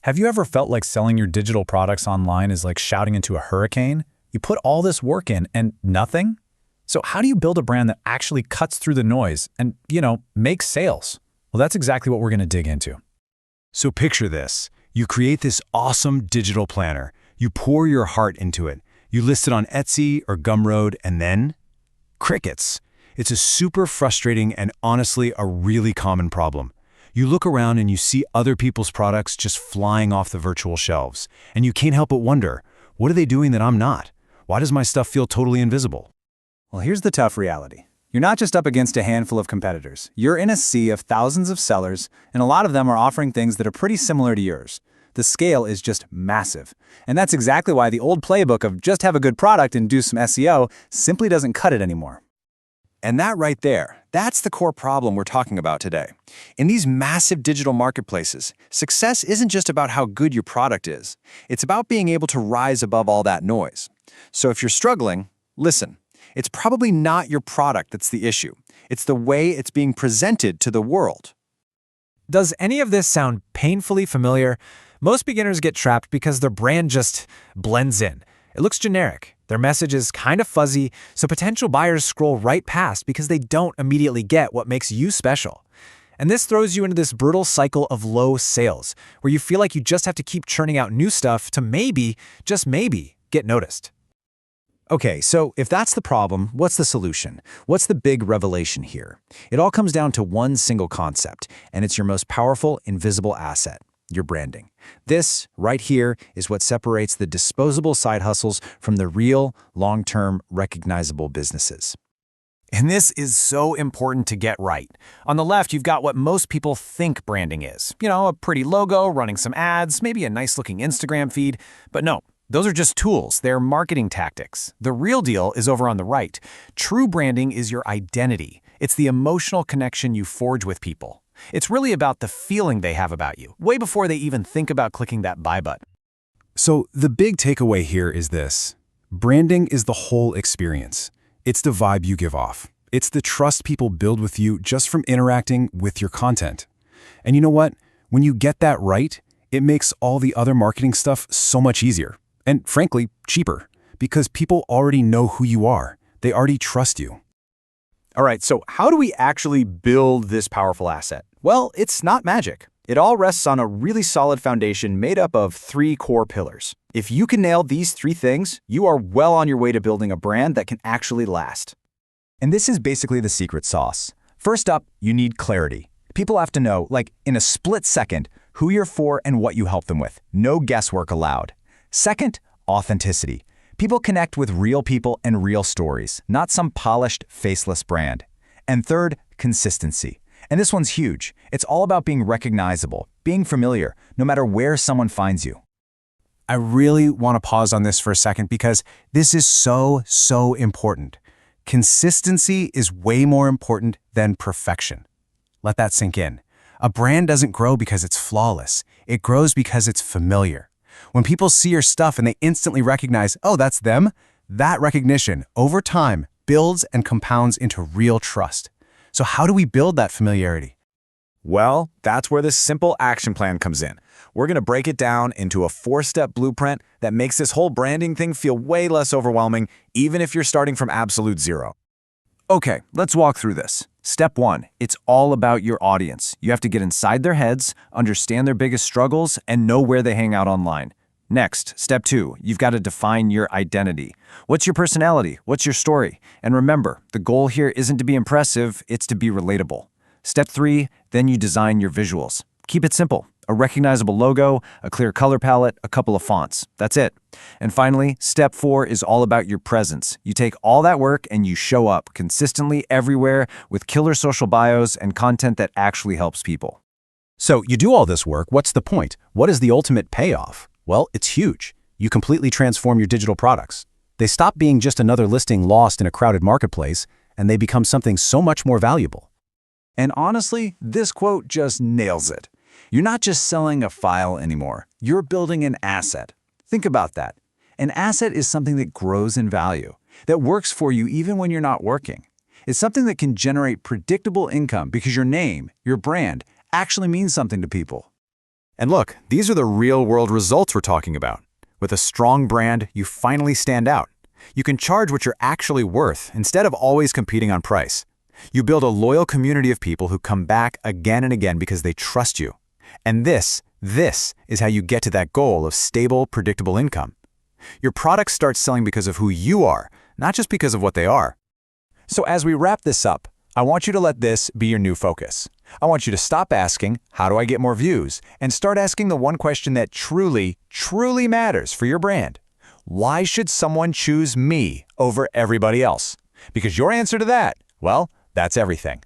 Have you ever felt like selling your digital products online is like shouting into a hurricane? You put all this work in and nothing? So how do you build a brand that actually cuts through the noise and, makes sales? Well, that's exactly what we're going to dig into. So picture this. You create this awesome digital planner. You pour your heart into it. You list it on Etsy or Gumroad, and then crickets. It's a super frustrating and honestly a really common problem. You look around and you see other people's products just flying off the virtual shelves, and you can't help but wonder, what are they doing that I'm not? Why does my stuff feel totally invisible? Well, here's the tough reality. You're not just up against a handful of competitors. You're in a sea of thousands of sellers, and a lot of them are offering things that are pretty similar to yours. The scale is just massive. And that's exactly why the old playbook of just have a good product and do some SEO simply doesn't cut it anymore. And that right there, that's the core problem we're talking about today. In these massive digital marketplaces, success isn't just about how good your product is. It's about being able to rise above all that noise. So if you're struggling, listen. It's probably not your product that's the issue. It's the way it's being presented to the world. Does any of this sound painfully familiar? Most beginners get trapped because their brand just blends in. It looks generic. Their message is kind of fuzzy, so potential buyers scroll right past because they don't immediately get what makes you special. And this throws you into this brutal cycle of low sales, where you feel like you just have to keep churning out new stuff to maybe, just maybe, get noticed. Okay, so if that's the problem, what's the solution? What's the big revelation here? It all comes down to one single concept, and it's your most powerful, invisible asset. Your branding. This, right here, is what separates the disposable side hustles from the real, long-term, recognizable businesses. And this is so important to get right. On the left, you've got what most people think branding is. A pretty logo, running some ads, maybe a nice-looking Instagram feed. But no, those are just tools. They're marketing tactics. The real deal is over on the right. True branding is your identity. It's the emotional connection you forge with people. It's really about the feeling they have about you, way before they even think about clicking that buy button. So the big takeaway here is this. Branding is the whole experience. It's the vibe you give off. It's the trust people build with you just from interacting with your content. And you know what? When you get that right, it makes all the other marketing stuff so much easier. And frankly, cheaper. Because people already know who you are. They already trust you. All right, so how do we actually build this powerful asset? Well, it's not magic. It all rests on a really solid foundation made up of 3 core pillars. If you can nail these 3 things, you are well on your way to building a brand that can actually last. And this is basically the secret sauce. First up, you need clarity. People have to know, like in a split second, who you're for and what you help them with. No guesswork allowed. Second, authenticity. People connect with real people and real stories, not some polished, faceless brand. And third, consistency. And this one's huge. It's all about being recognizable, being familiar, no matter where someone finds you. I really want to pause on this for a second because this is so important. Consistency is way more important than perfection. Let that sink in. A brand doesn't grow because it's flawless. It grows because it's familiar. When people see your stuff and they instantly recognize, oh, that's them, that recognition, over time, builds and compounds into real trust. So how do we build that familiarity? Well, that's where this simple action plan comes in. We're going to break it down into a 4-step blueprint that makes this whole branding thing feel way less overwhelming, even if you're starting from absolute zero. Okay, let's walk through this. Step 1, it's all about your audience. You have to get inside their heads, understand their biggest struggles, and know where they hang out online. Next, step 2, you've got to define your identity. What's your personality? What's your story? And remember, the goal here isn't to be impressive, it's to be relatable. Step 3, then you design your visuals. Keep it simple. A recognizable logo, a clear color palette, a couple of fonts. That's it. And finally, step 4 is all about your presence. You take all that work and you show up consistently everywhere with killer social bios and content that actually helps people. So you do all this work, what's the point? What is the ultimate payoff? Well, it's huge. You completely transform your digital products. They stop being just another listing lost in a crowded marketplace, and they become something so much more valuable. And honestly, this quote just nails it. You're not just selling a file anymore. You're building an asset. Think about that. An asset is something that grows in value, that works for you even when you're not working. It's something that can generate predictable income because your name, your brand, actually means something to people. And look, these are the real-world results we're talking about. With a strong brand, you finally stand out. You can charge what you're actually worth instead of always competing on price. You build a loyal community of people who come back again and again because they trust you. And this is how you get to that goal of stable, predictable income. Your products start selling because of who you are, not just because of what they are. So as we wrap this up, I want you to let this be your new focus. I want you to stop asking, how do I get more views? And start asking the one question that truly, truly matters for your brand. Why should someone choose me over everybody else? Because your answer to that, well, that's everything.